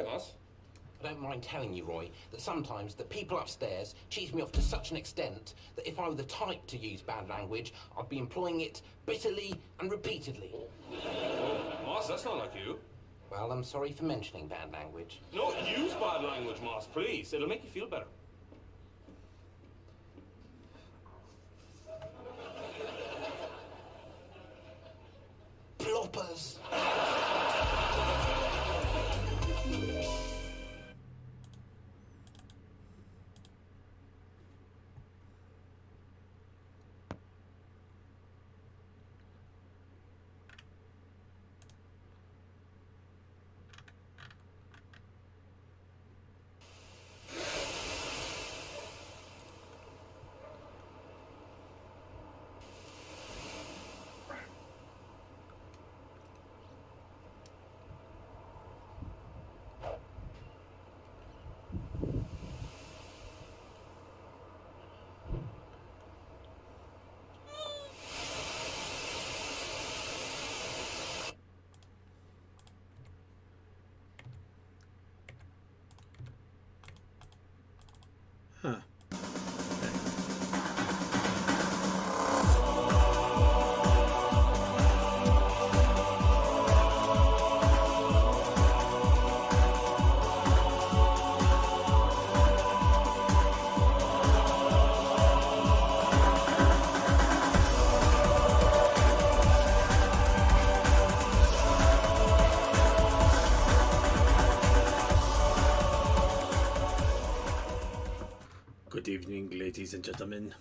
right, Moss. I don't mind telling you, Roy, that sometimes the people upstairs cheese me off to such an extent that if I were the type to use bad language, I'd be employing it bitterly and repeatedly. Oh, Moss, that's not like you. Well, I'm sorry for mentioning bad language. No, use bad language, Moss, please. It'll make you feel better. Ploppers! Huh. Good evening, ladies and gentlemen.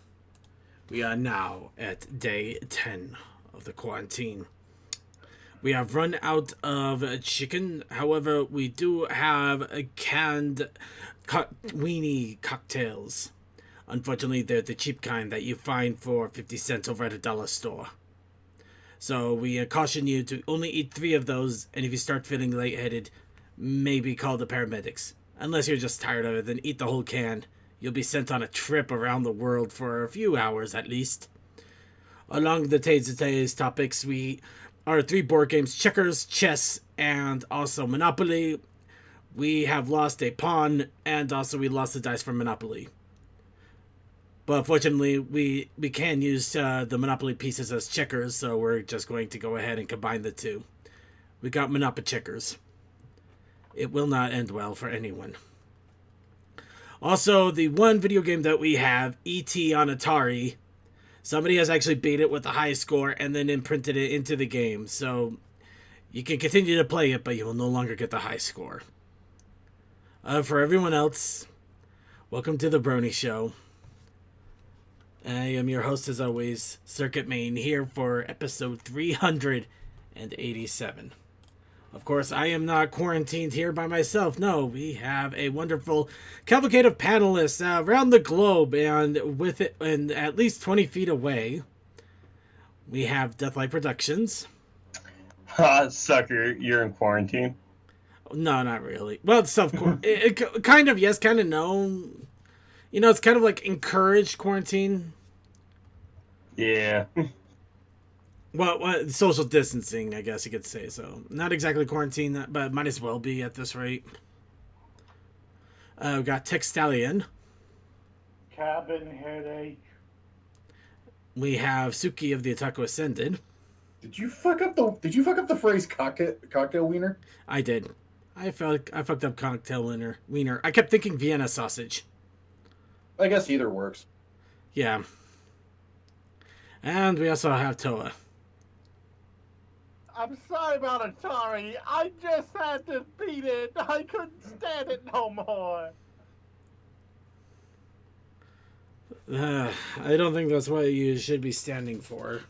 We are now at day 10 of the quarantine. We have run out of chicken. However, we do have a canned weenie cocktails. Unfortunately, they're the cheap kind that you find for 50 cents over at a dollar store. So we caution you to only eat 3 of those, and if you start feeling lightheaded, maybe call the paramedics. Unless you're just tired of it, then eat the whole can. You'll be sent on a trip around the world for a few hours at least. Along the today's topics, we are 3 board games: checkers, chess, and also Monopoly. We have lost a pawn, and also we lost the dice for Monopoly. But fortunately, we can use the Monopoly pieces as checkers, so we're just going to go ahead and combine the 2. We got Monopoly checkers. It will not end well for anyone. Also, the one video game that we have, E.T. on Atari, somebody has actually beat it with a high score and then imprinted it into the game. So you can continue to play it, but you will no longer get the high score. For everyone else, welcome to the Brony Show. I am your host, as always, Circuit Main, here for episode 387. Of course, I am not quarantined here by myself. No, we have a wonderful cavalcade of panelists around the globe, and with it, and at least 20 feet away, we have Deathlight Productions. Sucker, you're in quarantine. No, not really. Well, kind of yes, kind of no. You know, it's kind of like encouraged quarantine. Yeah. Well, social distancing, I guess you could say so. Not exactly quarantine, but might as well be at this rate. We got Textalion. Cabin headache. We have Suki of the Otaku Ascended. Did you fuck up the phrase cocktail wiener? I did. I fucked up cocktail wiener. I kept thinking Vienna sausage. I guess either works. Yeah. And we also have Toa. I'm sorry about Atari. I just had to beat it. I couldn't stand it no more. I don't think that's what you should be standing for.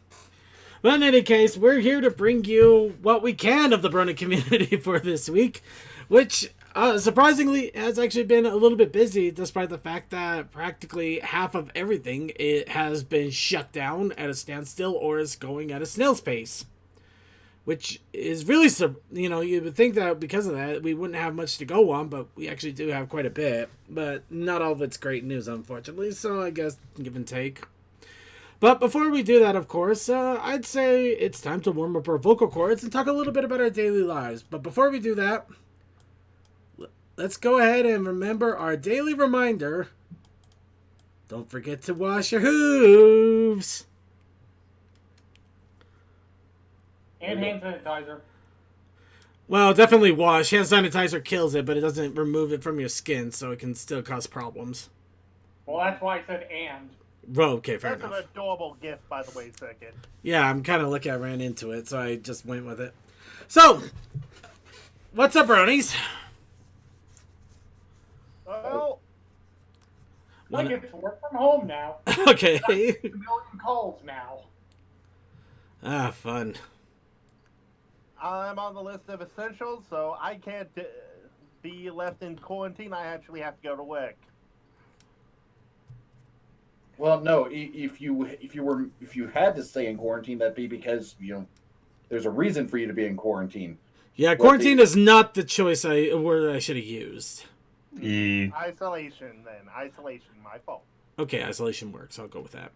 But in any case, we're here to bring you what we can of the Brony community for this week, which surprisingly has actually been a little bit busy, despite the fact that practically half of everything it has been shut down at a standstill or is going at a snail's pace. Which is really, you know, you would think that because of that, we wouldn't have much to go on, but we actually do have quite a bit. But not all of it's great news, unfortunately, so I guess give and take. But before we do that, of course, I'd say it's time to warm up our vocal cords and talk a little bit about our daily lives. But before we do that, let's go ahead and remember our daily reminder. Don't forget to wash your hooves. And hand sanitizer. Well, definitely wash. Hand sanitizer kills it, but it doesn't remove it from your skin, so it can still cause problems. Well, that's why I said and. Oh, okay, fair That's enough. an adorable gift, by the way, Second. Yeah, I'm kind of lucky I ran into it, so I just went with it. So, what's up, bronies? Well, I I get to work from home now. Okay. A million calls now. Ah, fun. I'm on the list of essentials, so I can't be left in quarantine. I actually have to go to work. Well, no. If you had to stay in quarantine, that'd be because there's a reason for you to be in quarantine. Yeah, quarantine is not the choice word I should have used. Isolation, then. Isolation, my fault. Okay, isolation works. I'll go with that.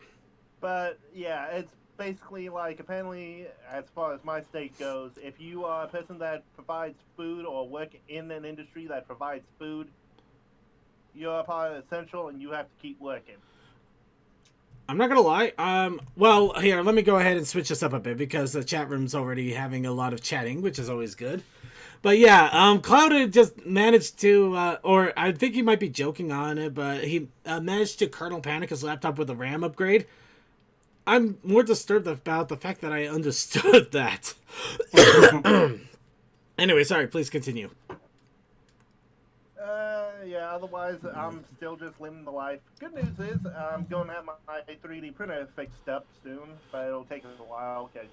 But, yeah, it's basically like, apparently, as far as my state goes, if you are a person that provides food or work in an industry that provides food, you're a part of essential and you have to keep working. I'm not gonna lie. Well, here, let me go ahead and switch this up a bit because the chat room's already having a lot of chatting, which is always good. But yeah, Cloud had just managed to, or I think he might be joking on it, but he managed to kernel panic his laptop with a RAM upgrade. I'm more disturbed about the fact that I understood that. Anyway, sorry, please continue. Yeah, otherwise, I'm still just living the life. Good news is, I'm going to have my 3D printer fixed up soon, but it'll take a while. Okay.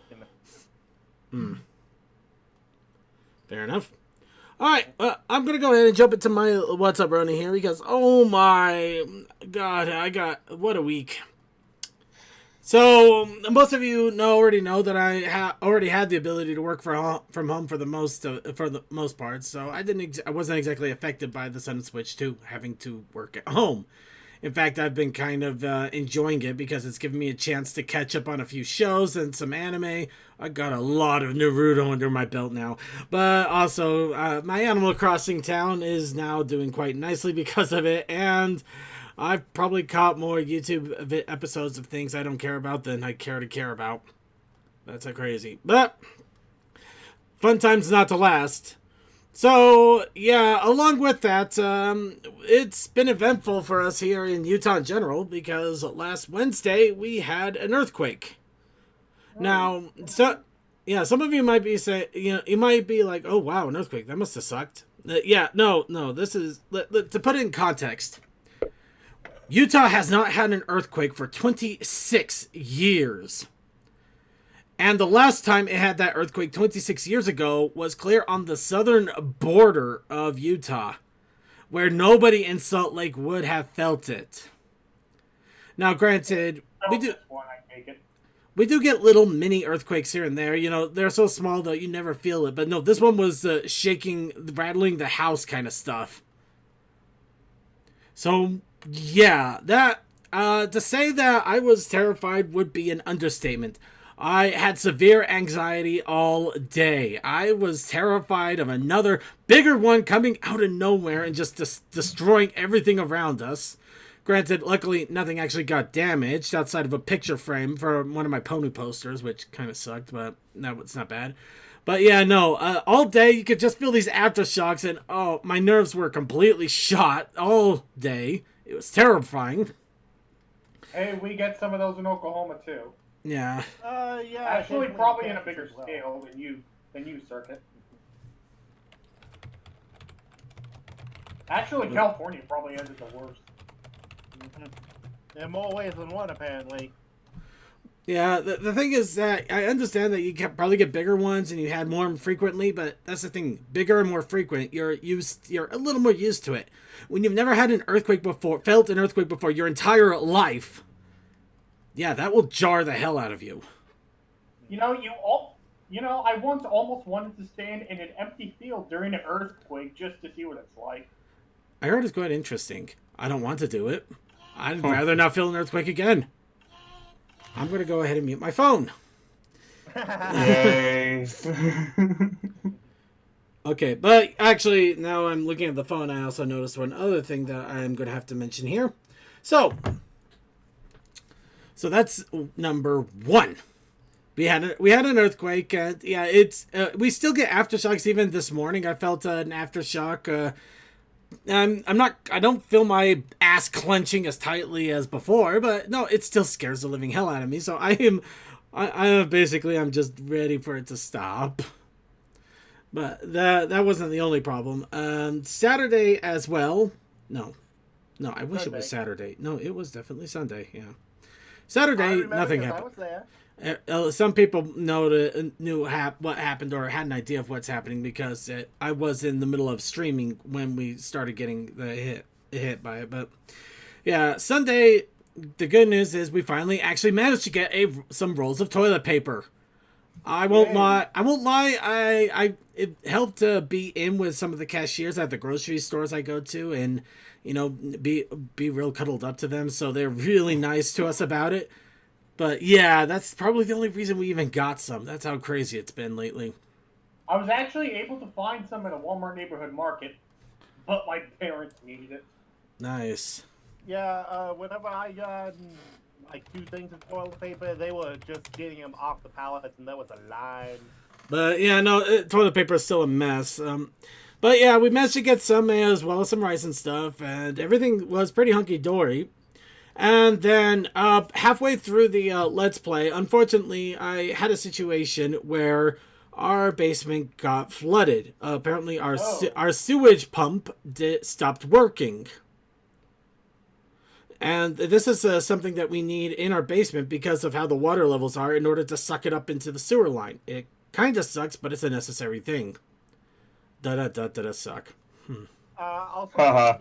Fair enough. Alright, I'm going to go ahead and jump into my What's Up, Brony here, because, oh my god, what a week. So, most of you already know that I already had the ability to work from home for the most part, so I wasn't exactly affected by the sudden switch to having to work at home. In fact, I've been kind of enjoying it because it's given me a chance to catch up on a few shows and some anime. I got a lot of Naruto under my belt now. But also, my Animal Crossing town is now doing quite nicely because of it, and I've probably caught more YouTube episodes of things I don't care about than I care to care about. That's so crazy. But fun times not to last. So, yeah, along with that, it's been eventful for us here in Utah in general because last Wednesday we had an earthquake. Now, some of you might be saying, you might be like, oh wow, an earthquake, that must have sucked. No, this is, to put it in context, Utah has not had an earthquake for 26 years. And the last time it had that earthquake 26 years ago was clear on the southern border of Utah, where nobody in Salt Lake would have felt it. Now, granted, we do get little mini earthquakes here and there. They're so small that you never feel it. But no, this one was shaking, rattling the house kind of stuff. So, yeah, that to say that I was terrified would be an understatement. I had severe anxiety all day. I was terrified of another bigger one coming out of nowhere and just destroying everything around us. Granted, luckily, nothing actually got damaged outside of a picture frame for one of my pony posters, which kind of sucked, but no, it's not bad. But yeah, no, all day you could just feel these aftershocks, and oh, my nerves were completely shot all day. It was terrifying. Hey, we get some of those in Oklahoma too. Yeah. Yeah. Actually, probably in a bigger scale than you, Circuit. Actually, California probably has it the worst. In more ways than one, apparently. Yeah, the thing is that I understand that you can probably get bigger ones and you had more frequently, but that's the thing. Bigger and more frequent, you're a little more used to it. When you've never had an earthquake before, felt an earthquake before your entire life, yeah, that will jar the hell out of you. I once almost wanted to stand in an empty field during an earthquake just to see what it's like. I heard it's quite interesting. I don't want to do it. I'd rather not feel an earthquake again. I'm going to go ahead and mute my phone. Yay. Okay, but actually, now I'm looking at the phone. I also noticed one other thing that I'm going to have to mention here. So that's number one. We had an earthquake. Yeah, it's we still get aftershocks. Even this morning, I felt an aftershock. I don't feel my ass clenching as tightly as before, but no, it still scares the living hell out of me. So I'm just ready for it to stop. But that wasn't the only problem. Saturday as well. No, I wish it was Saturday. No, it was definitely Sunday. Yeah, Saturday nothing happened. I was there. Some people knew what happened or had an idea of what's happening because I was in the middle of streaming when we started getting the hit by it. But yeah, Sunday, the good news is we finally actually managed to get some rolls of toilet paper. I won't lie. It helped to be in with some of the cashiers at the grocery stores I go to, and be real cuddled up to them. So they're really nice to us about it. But yeah, that's probably the only reason we even got some. That's how crazy it's been lately. I was actually able to find some at a Walmart neighborhood market, but my parents needed it. Nice. Yeah, whenever I got like 2 things of toilet paper, they were just getting them off the pallets, and there was a line. But yeah, no, toilet paper is still a mess. But yeah, we managed to get some as well as some rice and stuff, and everything was pretty hunky-dory. And then halfway through the Let's Play, unfortunately, I had a situation where our basement got flooded. Apparently, our sewage pump stopped working. And this is something that we need in our basement because of how the water levels are in order to suck it up into the sewer line. It kind of sucks, but it's a necessary thing. Suck. Also,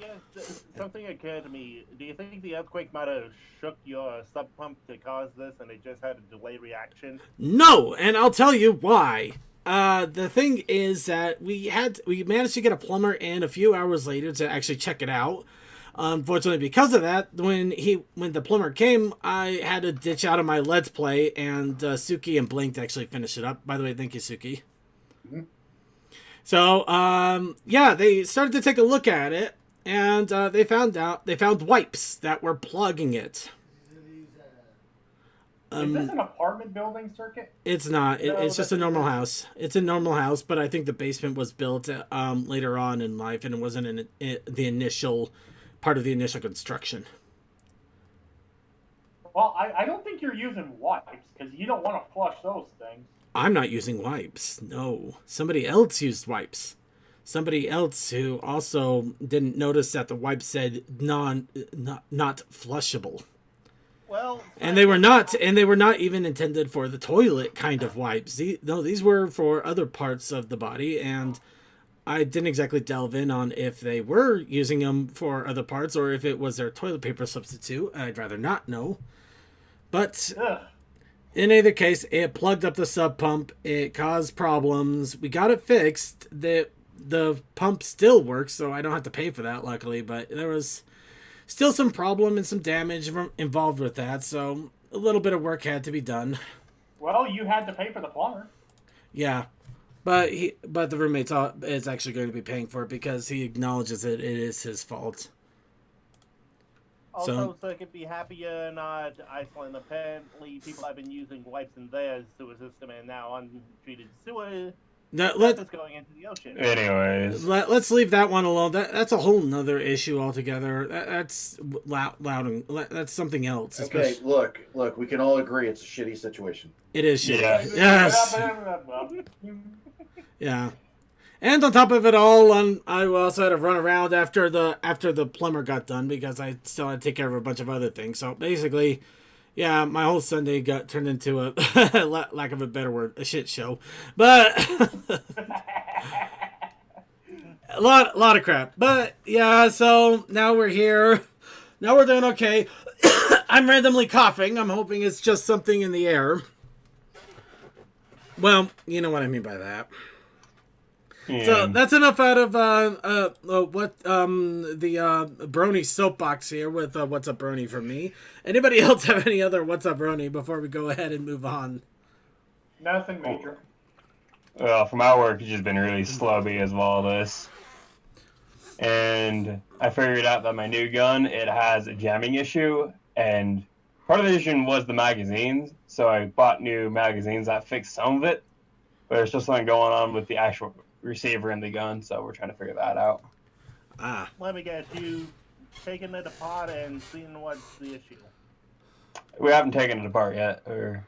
something occurred to me. Do you think the earthquake might have shook your sub pump to cause this, and it just had a delayed reaction? No, and I'll tell you why. The thing is that we managed to get a plumber in a few hours later to actually check it out. Unfortunately, because of that, when the plumber came, I had to ditch out of my Let's Play, and Suki and Blink to actually finish it up. By the way, thank you, Suki. Mm-hmm. So, yeah, they started to take a look at it, and they found wipes that were plugging it. Is this an apartment building circuit? It's not. It's just a normal house. It's a normal house, but I think the basement was built later on in life, and it wasn't in the initial part of the initial construction. Well, I don't think you're using wipes, because you don't want to flush those things. I'm not using wipes. No. Somebody else used wipes. Somebody else who also didn't notice that the wipe said not flushable. Well, and they were not even intended for the toilet kind of wipes. These were for other parts of the body, and I didn't exactly delve in on if they were using them for other parts or if it was their toilet paper substitute. I'd rather not know. But in either case, it plugged up the sub pump. It caused problems. We got it fixed. The pump still works, so I don't have to pay for that, luckily. But there was still some problem and some damage involved with that, so a little bit of work had to be done. Well, you had to pay for the plumber. Yeah, but the roommate is actually going to be paying for it because he acknowledges it is his fault. Also, so it could be happier, not Iceland. Apparently, people have been using wipes in their sewer system, and now untreated sewer is going into the ocean. Anyways, let's leave that one alone. That's a whole nother issue altogether. That's loud. That's something else. Okay, look. We can all agree it's a shitty situation. It is shitty. Yeah. Yes. Yeah. And on top of it all, I also had to run around after the plumber got done because I still had to take care of a bunch of other things. So basically, yeah, my whole Sunday got turned into a lack of a better word, a shit show. But a lot of crap. But yeah, so now we're here. Now we're doing okay. I'm randomly coughing. I'm hoping it's just something in the air. Well, you know what I mean by that. Yeah. So that's enough out of the Brony soapbox here with What's Up Brony from me. Anybody else have any other What's Up Brony before we go ahead and move on? Nothing major. Well, for my work, it's just been really slubby as well as this. And I figured out that my new gun, it has a jamming issue, and part of the issue was the magazines, so I bought new magazines that fixed some of it, but there's still something going on with the actual receiver in the gun, so we're trying to figure that out. Let me guess, you taking it apart and seeing what's the issue. We haven't taken it apart yet. We're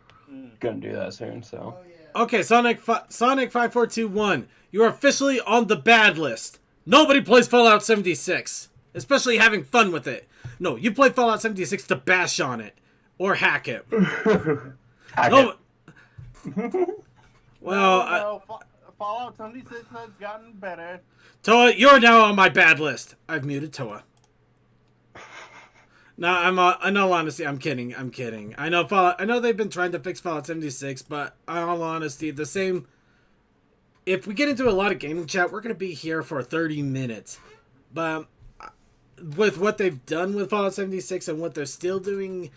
gonna do that soon, so. Okay, Sonic 5421, you are officially on the bad list. Nobody plays Fallout 76, especially having fun with it. No, you play Fallout 76 to bash on it or hack it. Hack it. Well, Fallout 76 has gotten better. Toa, you're now on my bad list. I've muted Toa. No, in all honesty, I'm kidding. I know they've been trying to fix Fallout 76, but in all honesty, the same. If we get into a lot of gaming chat, we're gonna be here for 30 minutes. But with what they've done with Fallout 76 and what they're still doing,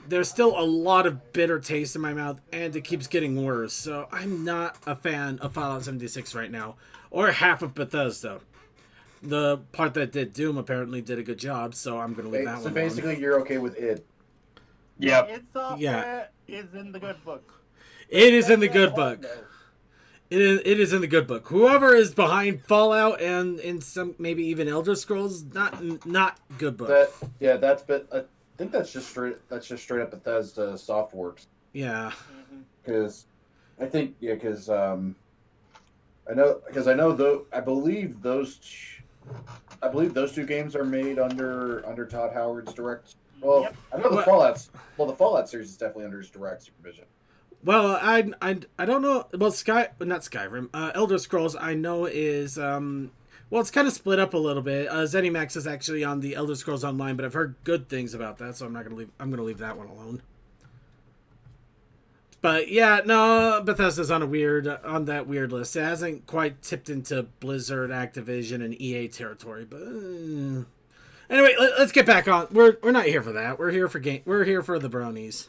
there's still a lot of bitter taste in my mouth, and it keeps getting worse. So I'm not a fan of Fallout 76 right now, or half of Bethesda. The part that did Doom apparently did a good job, so I'm gonna leave that one. So basically, you're okay with it. Yep. Id Software is in the good book. It is in the good book. It is in the good book. Whoever is behind Fallout and in some maybe even Elder Scrolls, not good book. I think that's just straight up Bethesda Softworks. Yeah. Because I believe those two games are made under Todd Howard's direct. Well, Yep. I know the Fallout series is definitely under his direct supervision. Well, I don't know. Well, not Skyrim. Elder Scrolls I know is well, it's kind of split up a little bit. ZeniMax is actually on the Elder Scrolls Online, but I've heard good things about that, so I'm gonna leave that one alone. But yeah, no, Bethesda's on that weird list. It hasn't quite tipped into Blizzard, Activision, and EA territory. But anyway, let's get back on. We're not here for that. We're here for We're here for the bronies.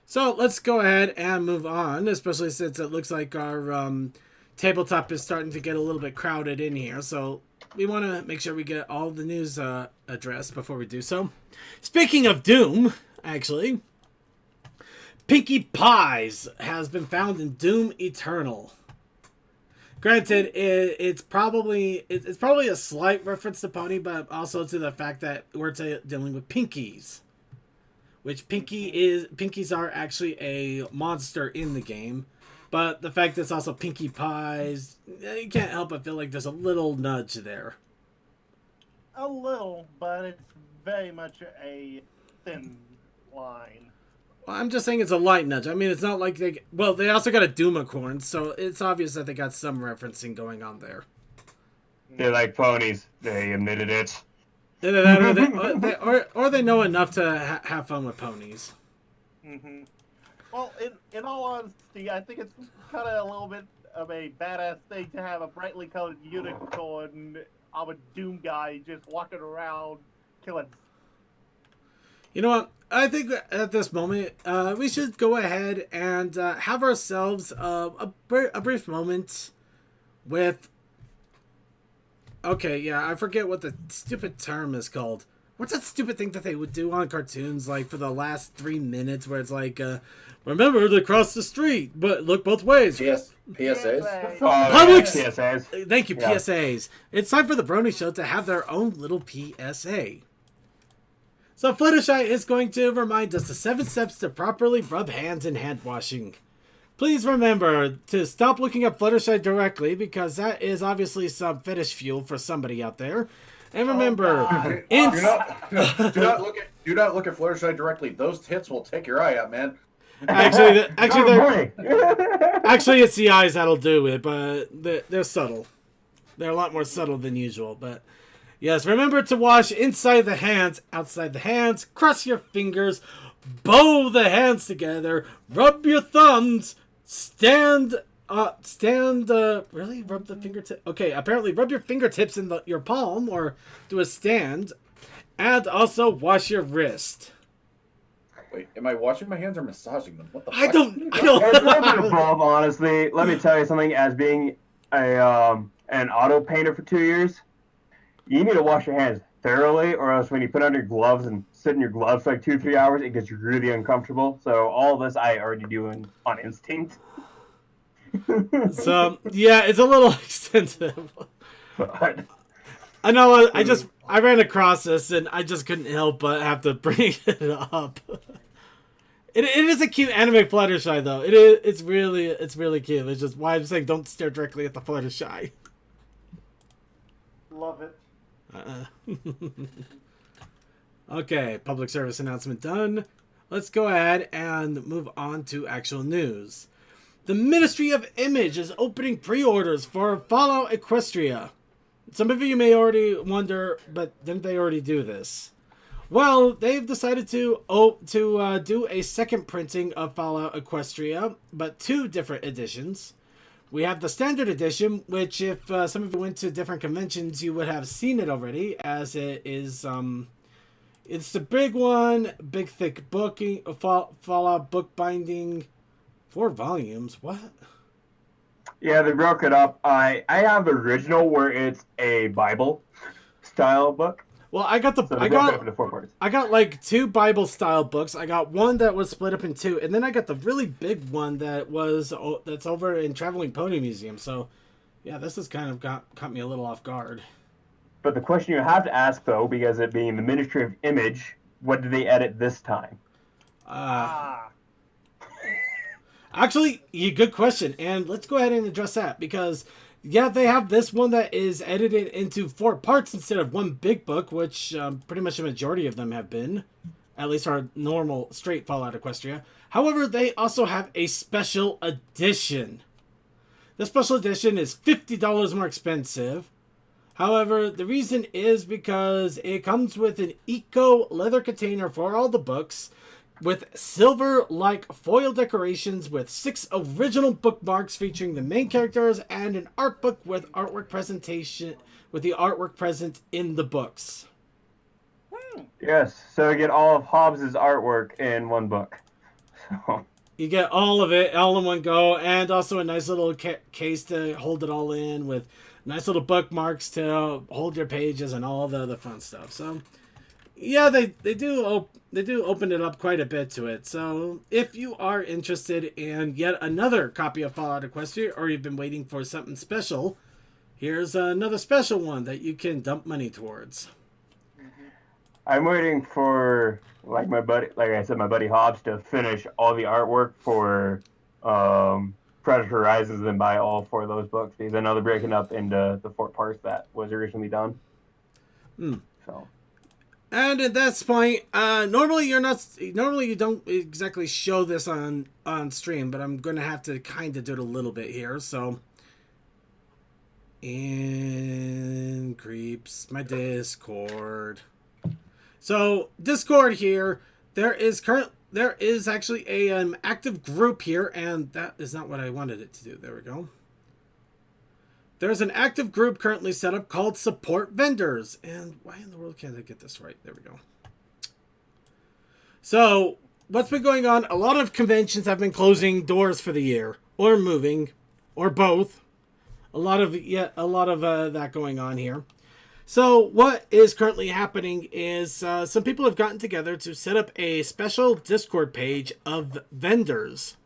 So let's go ahead and move on, especially since it looks like our tabletop is starting to get a little bit crowded in here. So we want to make sure we get all the news addressed before we do so. Speaking of Doom, actually, Pinkie Pies has been found in Doom Eternal. Granted, it's probably a slight reference to Pony, but also to the fact that we're dealing with Pinkies. Which Pinkies are actually a monster in the game, but the fact that it's also Pinkie Pies, you can't help but feel like there's a little nudge there. A little, but it's very much a thin line. Well, I'm just saying it's a light nudge. I mean, it's not like they also got a Doomacorn, so it's obvious that they got some referencing going on there. They're like ponies. They admitted it. Either that, or they know enough to have fun with ponies. Mm-hmm. Well, in all honesty, I think it's kind of a little bit of a badass thing to have a brightly colored unicorn of a Doom guy just walking around killing. You know what? I think at this moment, we should go ahead and have ourselves a brief moment with... Okay, yeah, I forget what the stupid term is called. What's that stupid thing that they would do on cartoons, like, for the last 3 minutes, where it's like, remember to cross the street, but look both ways. PSAs? Public... PSAs. Thank you, Yeah. PSAs. It's time for the Brony Show to have their own little PSA. So Fluttershy is going to remind us the 7 steps to properly rub hands in hand washing. Please remember to stop looking at Fluttershy directly, because that is obviously some fetish fuel for somebody out there. And remember, do not look at Fluttershy directly. Those tits will take your eye out, man. actually, it's the eyes that'll do it, but they're subtle. They're a lot more subtle than usual. But yes, remember to wash inside the hands, outside the hands, cross your fingers, bow the hands together, rub your thumbs. Really? Rub the fingertip? Okay, apparently rub your fingertips in your palm or do a stand. And also wash your wrist. Wait, am I washing my hands or massaging them? What the I fuck? don't. It's a little bit of both, honestly. Let me tell you something. As being an auto painter for 2 years, you need to wash your hands thoroughly, or else when you put on your gloves and sit in your gloves for like 2-3 hours, it gets really uncomfortable. So all this I already do on instinct. So yeah, it's a little extensive. But I know. I ran across this and I just couldn't help but have to bring it up. It is a cute anime Fluttershy though. It's really cute. It's just why I'm saying don't stare directly at the Fluttershy. Love it. Okay, public service announcement done. Let's go ahead and move on to actual news. The Ministry of Image is opening pre-orders for Fallout Equestria. Some of you may already wonder, but didn't they already do this? Well, they've decided to do a second printing of Fallout Equestria, but 2 different editions. We have the standard edition, which if some of you went to different conventions, you would have seen it already, as it is, it's the big one, big thick booking, Fallout book binding, 4 volumes, what? yeah, they broke it up. I have the original where it's a Bible style book. Well, I got So they broke it up into 4 parts. I got like 2 Bible style books. I got one that was split up in 2, and then I got the really big one that's over in Traveling Pony Museum. So, yeah, this has kind of caught me a little off guard. But the question you have to ask, though, because it being the Ministry of Image, what did they edit this time? Actually, good question, and let's go ahead and address that because. Yeah, they have this one that is edited into 4 parts instead of 1 big book, which pretty much the majority of them have been. At least our normal, straight Fallout Equestria. However, they also have a special edition. The special edition is $50 more expensive. However, the reason is because it comes with an eco leather container for all the books, with silver-like foil decorations with 6 original bookmarks featuring the main characters and an art book with artwork presentation with the artwork present in the books. Yes, so you get all of Hobbs's artwork in 1 book. So You get all of it all in one go, and also a nice little case to hold it all in with nice little bookmarks to hold your pages and all the fun stuff. So yeah, they do open it up quite a bit to it. So if you are interested in yet another copy of Fallout Equestria, or you've been waiting for something special, here's another special one that you can dump money towards. I'm waiting for like my buddy Hobbs to finish all the artwork for Predator Rises and buy all 4 of those books, because I know they're breaking up into the 4 parts that was originally done. So. And at this point, normally you don't exactly show this on stream, but I'm going to have to kind of do it a little bit here. So, and creeps my Discord. So Discord here, there is actually an active group here, and that is not what I wanted it to do. There we go. There's an active group currently set up called Support Vendors. And why in the world can't I get this right? There we go. So, what's been going on? A lot of conventions have been closing doors for the year, or moving, or both. A lot of that going on here. So, what is currently happening is some people have gotten together to set up a special Discord page of vendors.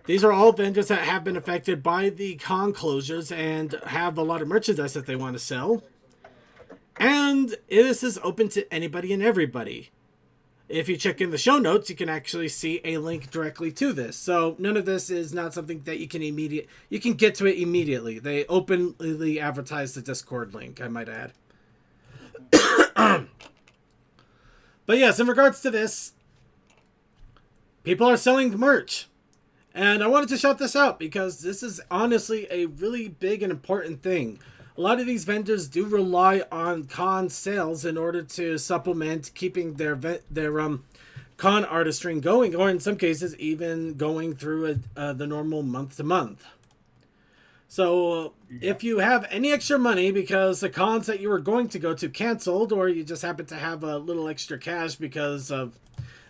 These are all vendors that have been affected by the con closures and have a lot of merchandise that they want to sell. And this is open to anybody and everybody. If you check in the show notes, you can actually see a link directly to this. So none of this is not something that you can get to it immediately. They openly advertise the Discord link, I might add. But yes, in regards to this, people are selling merch. And I wanted to shout this out because this is honestly a really big and important thing. A lot of these vendors do rely on con sales in order to supplement keeping their con artistry going, or in some cases even going through the normal month to month. So if you have any extra money because the cons that you were going to go to canceled, or you just happen to have a little extra cash because of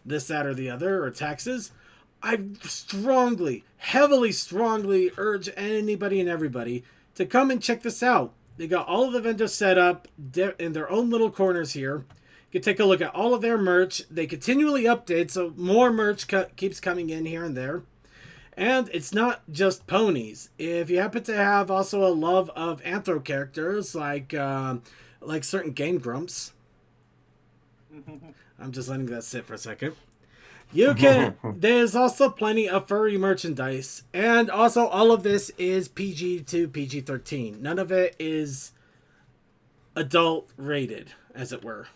this, that, or the other, or taxes, I heavily strongly urge anybody and everybody to come and check this out. They got all of the vendors set up in their own little corners here. You can take a look at all of their merch. They continually update, so more merch keeps coming in here and there. And it's not just ponies. If you happen to have also a love of anthro characters, like certain Game Grumps, I'm just letting that sit for a second. You can. There's also plenty of furry merchandise, and also all of this is PG to PG-13. None of it is adult rated, as it were.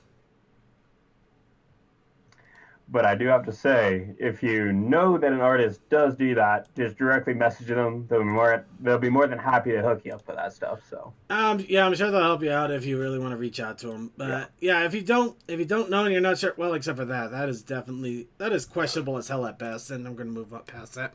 But I do have to say, if you know that an artist does do that, just directly message them. They'll be more than happy to hook you up for that stuff. So yeah, I'm sure they'll help you out if you really want to reach out to them. But yeah, if you don't know and you're not sure, well, except for that is questionable as hell at best, and I'm going to move up past that.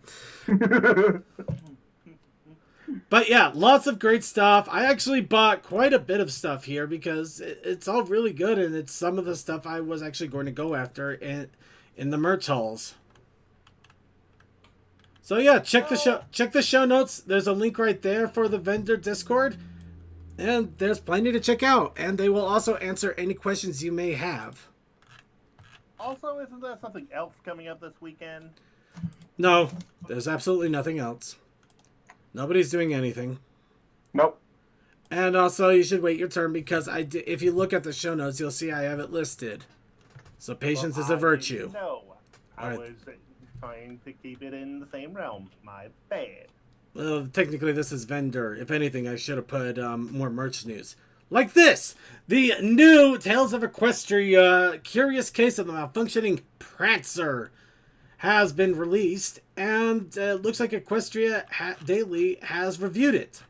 But yeah, lots of great stuff. I actually bought quite a bit of stuff here because it's all really good, and it's some of the stuff I was actually going to go after in the merch halls. So yeah, check the show notes. There's a link right there for the vendor Discord, and there's plenty to check out, and they will also answer any questions you may have. Also, isn't there something else coming up this weekend? No, there's absolutely nothing else. Nobody's doing anything. Nope. And also, you should wait your turn because if you look at the show notes, you'll see I have it listed. So patience is a virtue. No, I Right. was trying to keep it in the same realm. My bad. Well, technically, this is vendor. If anything, I should have put more merch news. Like this! The new Tales of Equestria Curious Case of the Malfunctioning Prancer has been released, and it looks like Equestria Daily has reviewed it.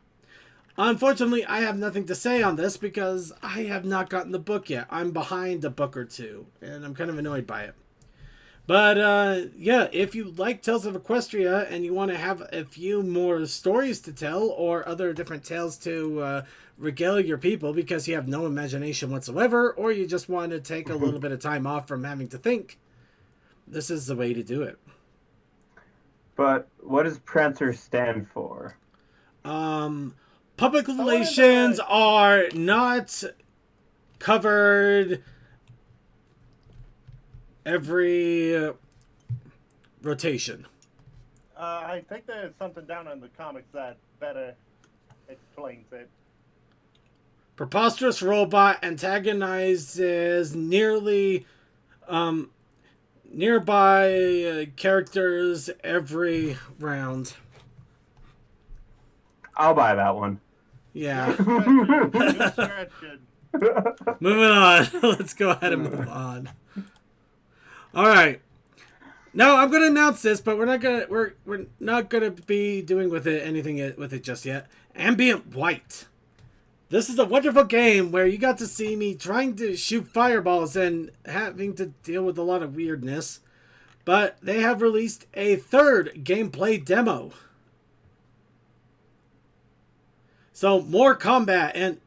Unfortunately, I have nothing to say on this because I have not gotten the book yet. I'm behind a book or two, and I'm kind of annoyed by it. But yeah, if you like Tales of Equestria and you want to have a few more stories to tell or other different tales to regale your people because you have no imagination whatsoever, or you just want to take a little bit of time off from having to think, this is the way to do it. But what does Prancer stand for? Public relations are not covered every rotation. I think there's something down in the comics that better explains it. Preposterous robot antagonizes nearby characters every round. I'll buy that one. Yeah. Good stretching. Moving on. Let's go ahead and move on. All right. Now I'm going to announce this, but we're not going to be doing anything with it just yet. Ambient White. This is a wonderful game where you got to see me trying to shoot fireballs and having to deal with a lot of weirdness. But they have released a third gameplay demo. So more combat and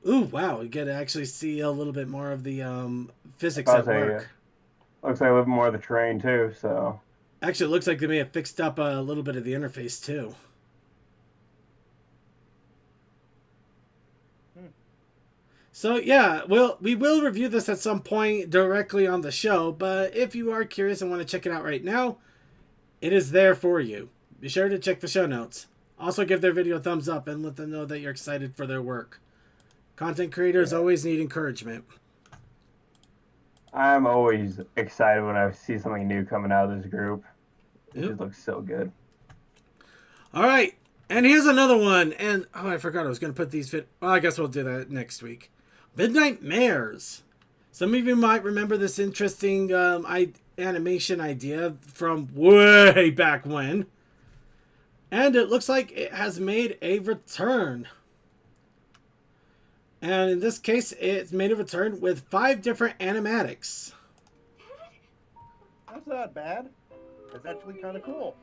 ooh, wow, you get to actually see a little bit more of the physics at work. Looks like a little more of the terrain too, so actually it looks like they may have fixed up a little bit of the interface too. So yeah, we will review this at some point directly on the show, but if you are curious and want to check it out right now, it is there for you. Be sure to check the show notes. Also give their video a thumbs up and let them know that you're excited for their work. Content creators always need encouragement. I'm always excited when I see something new coming out of this group. It just looks so good. All right, and here's another one. And oh, I forgot I was going to put these. Well, I guess we'll do that next week. Midnight Mares. Some of you might remember this interesting animation idea from way back when. And it looks like it has made a return. And in this case, it's made a return with 5 different animatics. That's not bad. It's actually kind of cool.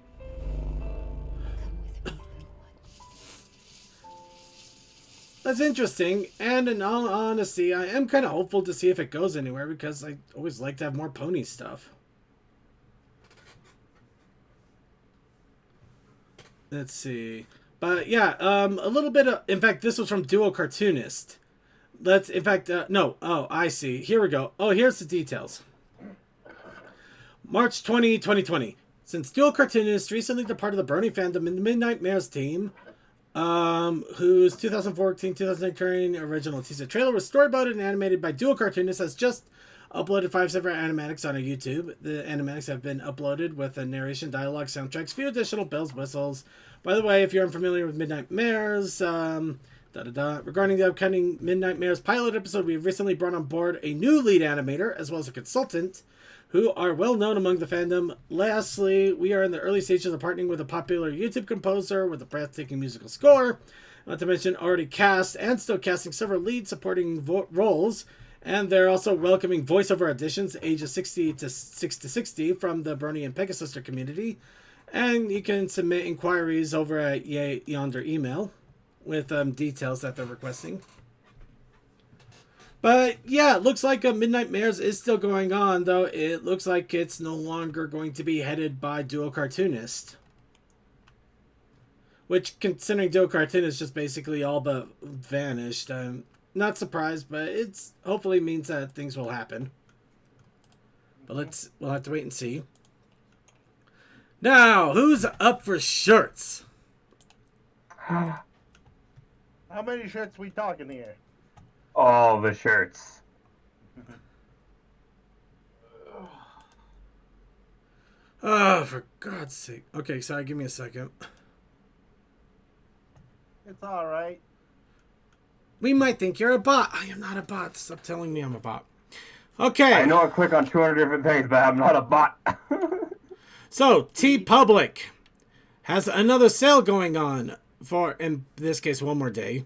that's interesting. And in all honesty, I am kind of hopeful to see if it goes anywhere because I always like to have more pony stuff. Let's see. But yeah, a little bit of... In fact, this was from Duo Cartoonist. Let's... In fact, no. Oh, I see. Here we go. Oh, here's the details. March 20, 2020. Since Duo Cartoonist recently departed the Brony fandom in the Midnight Mares team, whose 2014-2019 original teaser trailer was storyboarded and animated by Duo Cartoonist, has just uploaded 5 separate animatics on our YouTube. The animatics have been uploaded with a narration, dialogue, soundtracks, few additional bells, whistles. By the way, if you're unfamiliar with Midnight Mares, regarding the upcoming Midnight Mares pilot episode, we have recently brought on board a new lead animator, as well as a consultant, who are well known among the fandom. Lastly, we are in the early stages of partnering with a popular YouTube composer with a breathtaking musical score, not to mention already cast and still casting several lead supporting roles, and they're also welcoming voiceover auditions ages 60 to 60 from the Brony and Pegasister community, and you can submit inquiries over at yonder email with details that they're requesting. But yeah, it looks like Midnight Mares is still going on, though it looks like it's no longer going to be headed by Duo Cartoonist. Which, considering Duo Cartoonist just basically all but vanished, I'm not surprised, but it's hopefully means that things will happen. But we'll have to wait and see. Now, who's up for shirts? How many shirts we talking here? All the shirts. Oh, for God's sake. Okay, sorry, give me a second. It's alright. We might think you're a bot. I am not a bot. Stop telling me I'm a bot. Okay. I know I click on 200 different things, but I'm not a bot. So, TeePublic has another sale going on for, in this case, one more day.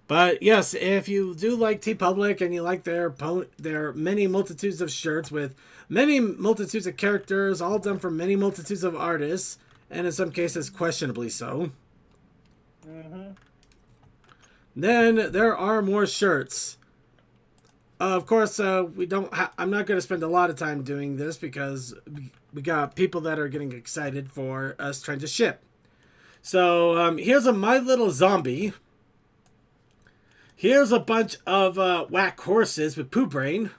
But yes, if you do like TeePublic and you like their many multitudes of shirts with many multitudes of characters, all done from many multitudes of artists, and in some cases questionably so, then there are more shirts. Of course, we don't. I'm not going to spend a lot of time doing this because we got people that are getting excited for us trying to ship. So here's a My Little Zombie. Here's a bunch of whack horses with poo brain.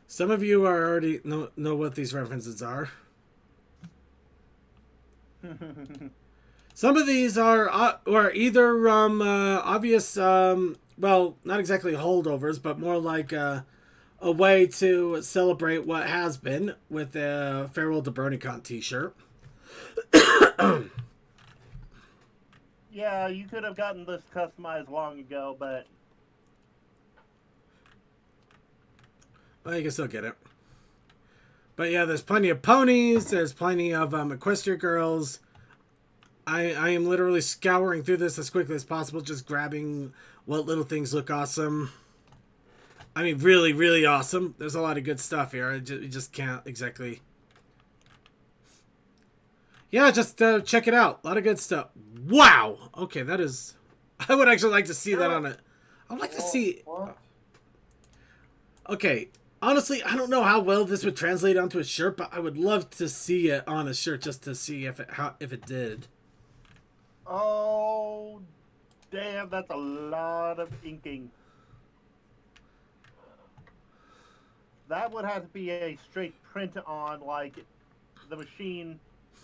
Some of you are already know what these references are. Some of these are either obvious, well, not exactly holdovers, but more like a way to celebrate what has been with a Farewell to BronyCon t-shirt. Yeah, you could have gotten this customized long ago, but... Well, you can still get it. But yeah, there's plenty of ponies, there's plenty of Equestria girls. I am literally scouring through this as quickly as possible, just grabbing what little things look awesome. I mean, really, really awesome. There's a lot of good stuff here. You just can't exactly... Yeah, just check it out. A lot of good stuff. Wow! Okay, that is... I would actually like to see that on it. I'd like to see... Okay, honestly, I don't know how well this would translate onto a shirt, but I would love to see it on a shirt just to see if it did. Oh, damn, that's a lot of inking. That would have to be a straight print on, like, the machine,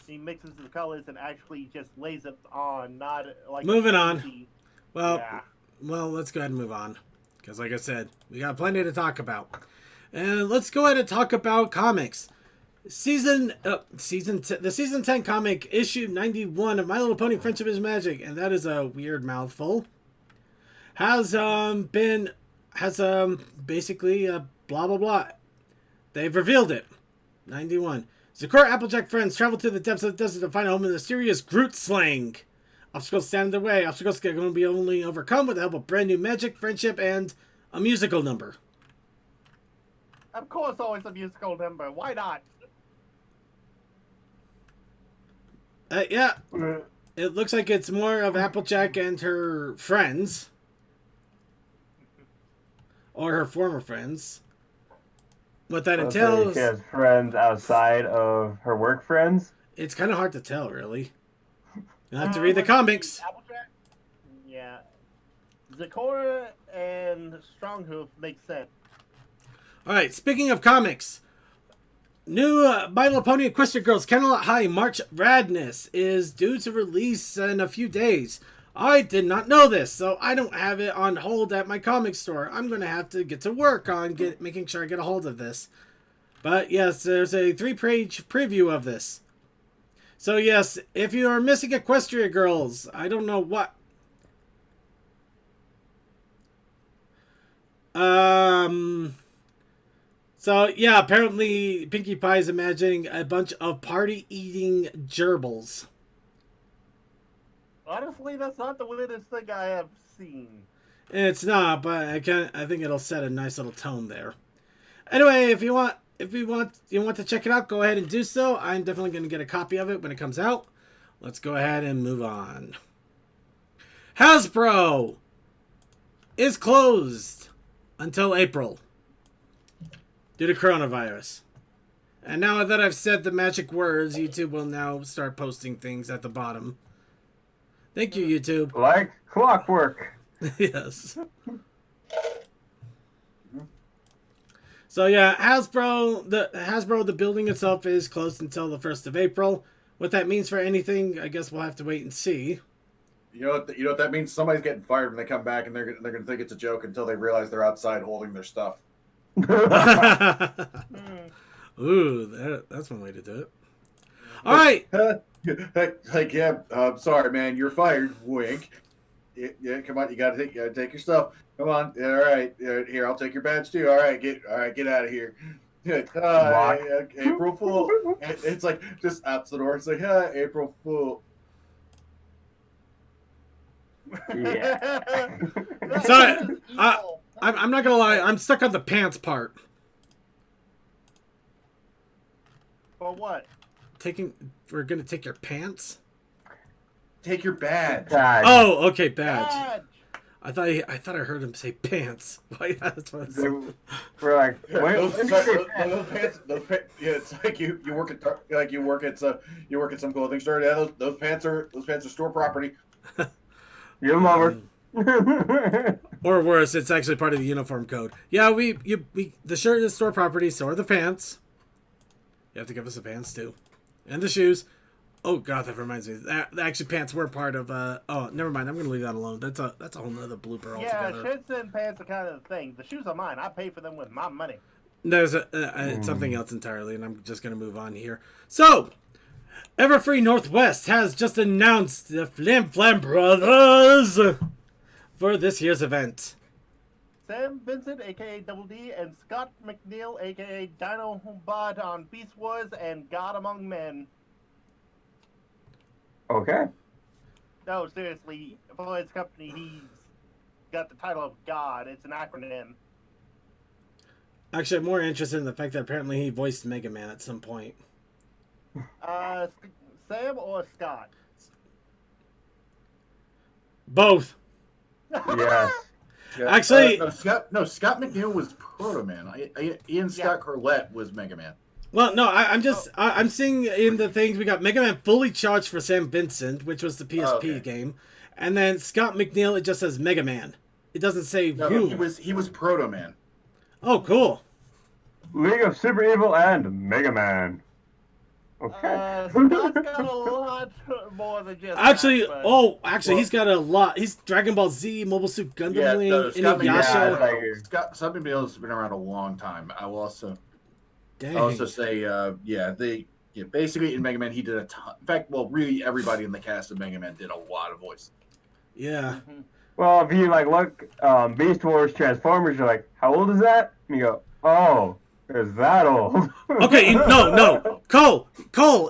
he mixes the colors and actually just lays it on, not like... Moving on. Well, yeah. Well, let's go ahead and move on. Because, like I said, we got plenty to talk about. And let's go ahead and talk about comics. The season 10 comic, issue 91 of My Little Pony: Friendship is Magic, and that is a weird mouthful, has basically blah blah blah. They've revealed it. 91. Zakora Applejack friends travel to the depths of the desert to find a home in the mysterious Groot slang. Obstacles stand in their way. Obstacles are going to be only overcome with the help of brand new magic, friendship, and a musical number. Of course, always a musical number. Why not? Yeah. It looks like it's more of Applejack and her friends. Or her former friends. What that entails... She has friends outside of her work friends? It's kind of hard to tell, really. You'll have to read the comics. Applejack? Yeah. Zakora and Stronghoof makes sense. Alright, speaking of comics. New My Little Pony Equestria Girls Kennel High March Radness is due to release in a few days. I did not know this, so I don't have it on hold at my comic store. I'm going to have to get to work on making sure I get a hold of this. But yes, there's a 3-page preview of this. So yes, if you are missing Equestria Girls, I don't know what. So yeah, apparently Pinkie Pie is imagining a bunch of party-eating gerbils. Honestly, that's not the weirdest thing I have seen. It's not, but I think it'll set a nice little tone there. Anyway, if you want to check it out, go ahead and do so. I'm definitely going to get a copy of it when it comes out. Let's go ahead and move on. Hasbro is closed until April due to coronavirus. And now that I've said the magic words, YouTube will now start posting things at the bottom. Thank you, YouTube. Like clockwork. Yes. So yeah, Hasbro, the building itself is closed until the 1st of April. What that means for anything, I guess we'll have to wait and see. You know what that means? Somebody's getting fired when they come back, and they're gonna think it's a joke until they realize they're outside holding their stuff. Ooh, that's one way to do it. All right. Like, yeah, sorry, man, you're fired. Wink. Yeah, come on, you gotta take your stuff. Come on, all right, here, I'll take your badge too. All right, get out of here. April Fool. It's like just out the door. It's like, April Fool. Yeah. So I'm not gonna lie, I'm stuck on the pants part. For what? We're gonna take your pants. Take your badge. Oh, okay, badge. Badge! I thought I heard him say pants. That's what I said. We're like, wait, Those pants. Yeah, it's like you work at some clothing store. Yeah, those pants are store property. Give them over. Or worse, it's actually part of the uniform code. Yeah, the shirt is store property, so are the pants. You have to give us the pants too, and the shoes. Oh god, that reminds me. That actually pants were part of. Oh, never mind. I'm gonna leave that alone. That's a whole nother blooper altogether. Yeah, shirts and pants are kind of the thing. The shoes are mine. I pay for them with my money. There's it's something else entirely, and I'm just gonna move on here. So, Everfree Northwest has just announced the Flim Flam Brothers for this year's event. Sam Vincent, aka Double D, and Scott McNeil, aka Dino Bot on Beast Wars and God Among Men. Okay. No, seriously, for his company, he's got the title of God. It's an acronym. Actually, I'm more interested in the fact that apparently he voiced Mega Man at some point. Sam or Scott? Both. Yeah. Yeah. Actually, Scott McNeil was Proto Man. Ian Scott Corlett was Mega Man. Well, no, I'm seeing in the things we got Mega Man Fully Charged for Sam Vincent, which was the PSP game, and then Scott McNeil. It just says Mega Man. It doesn't say who. He was Proto Man. Oh, cool. League of Super Evil and Mega Man. Okay. Scott's got a lot more than just Actually, that, but... he's got a lot. He's Dragon Ball Z, Mobile Suit Gundam Wing, Inuyasha. Scott McNeil has been around a long time. I will also. Dang. I'll also say, basically in Mega Man he did a ton. In fact, well, really everybody in the cast of Mega Man did a lot of voice. Yeah. Mm-hmm. Well, if you look Beast Wars Transformers, you're like, how old is that? And you go, oh, is that old? Okay, no. Cole,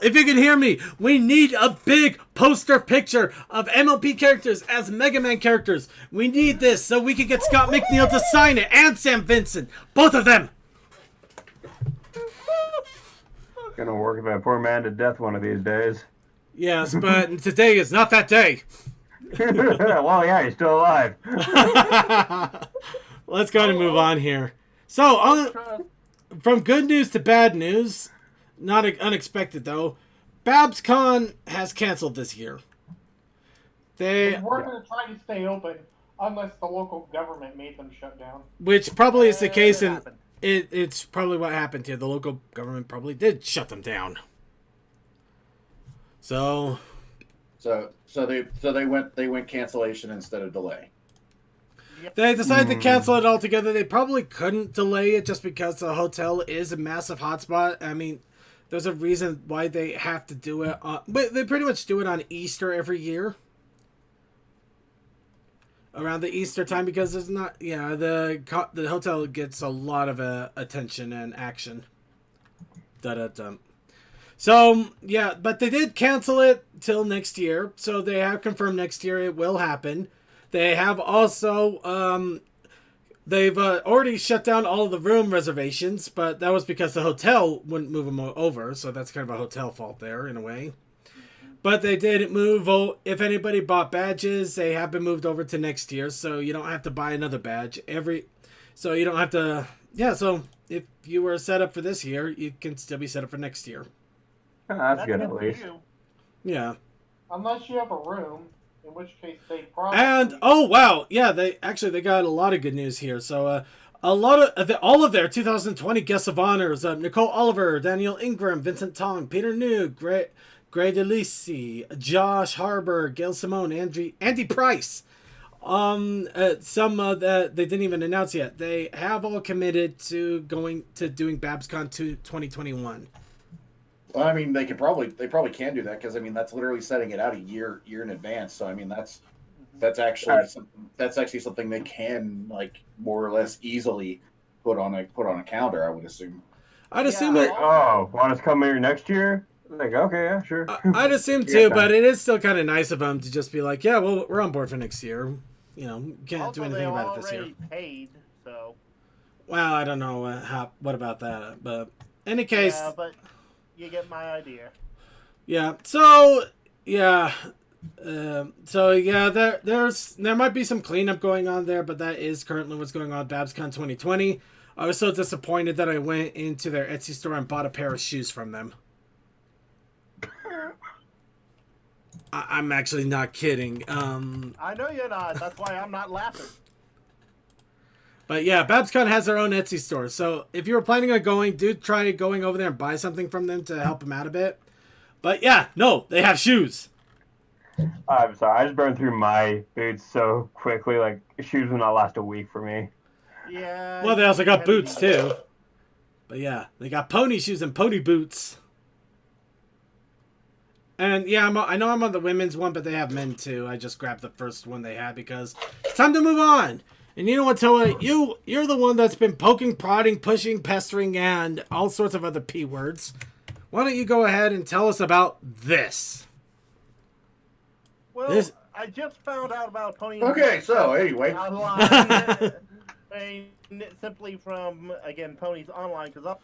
if you can hear me, we need a big poster picture of MLP characters as Mega Man characters. We need this so we can get Scott McNeil to sign it and Sam Vincent. Both of them. Gonna work that poor man to death one of these days. Yes, but today is not that day. Well, yeah, he's still alive. Let's go ahead and move on here. So, from good news to bad news, not unexpected though, BabsCon has canceled this year. They were going to try to stay open unless the local government made them shut down. Which probably is the case, and it's probably what happened here. The local government probably did shut them down. So they went cancellation instead of delay. They decided to cancel it altogether. They probably couldn't delay it just because the hotel is a massive hotspot. I mean, there's a reason why they have to do it. But they pretty much do it on Easter every year. Around the Easter time, because there's not, the hotel gets a lot of attention and action. Da-da-dum. So, yeah, but they did cancel it till next year. So they have confirmed next year it will happen. They have also, they've already shut down all of the room reservations, but that was because the hotel wouldn't move them over. So that's kind of a hotel fault there, in a way. But they did move, if anybody bought badges, they have been moved over to next year. So you don't have to buy another badge. So you don't have to, so if you were set up for this year, you can still be set up for next year. That's good at least. Yeah. Unless you have a room, in which case they probably... And, oh wow, yeah, they got a lot of good news here. So, all of their 2020 guests of honors, Nicole Oliver, Daniel Ingram, Vincent Tong, Peter New, Gray DeLisi, Josh Harbour, Gail Simone, Andy Price. Some that they didn't even announce yet. They have all committed to doing BabsCon 2021. Well, I mean, they probably can do that because I mean that's literally setting it out a year in advance. So I mean that's actually something they can like more or less easily put on a calendar. I would assume. I'd assume that. Oh, want us to come here next year? Like, okay, yeah, sure. I'd assume too, but it is still kind of nice of them to just be like, yeah, well, we're on board for next year. You know, can't also, do anything about it this year. Paid, so. Well, I don't know what about that, but in any case. Yeah, but you get my idea. Yeah. So yeah. There might be some cleanup going on there, but that is currently what's going on at BabsCon 2020. I was so disappointed that I went into their Etsy store and bought a pair of shoes from them. I'm actually not kidding. I know you're not. That's why I'm not laughing. But yeah, BabsCon has their own Etsy store. So if you were planning on going, do try going over there and buy something from them to help them out a bit. But yeah, no, they have shoes. I'm sorry, I just burned through my boots so quickly. Like, shoes will not last a week for me. Yeah. Well, they also got boots too. But yeah, they got pony shoes and pony boots. And yeah, I know I'm on the women's one, but they have men too. I just grabbed the first one they had because it's time to move on. And you know what, Toa? You're the one that's been poking, prodding, pushing, pestering, and all sorts of other P words. Why don't you go ahead and tell us about this? Well, I just found out about Pony. Okay, so anyway. Online. Simply from, again, Pony's online. Because,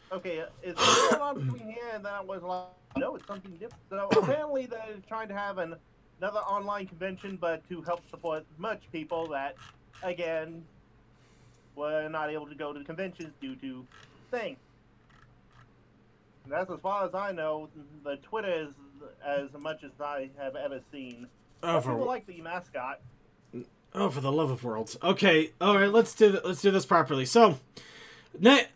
it's going on between here and then I was like, no, it's something different. So apparently they're trying to have another online convention, but to help support much people that, again, were not able to go to the conventions due to things. And that's as far as I know. The Twitter is as much as I have ever seen. People like the mascot. Oh, for the love of worlds. Okay, all right, let's do this properly. So,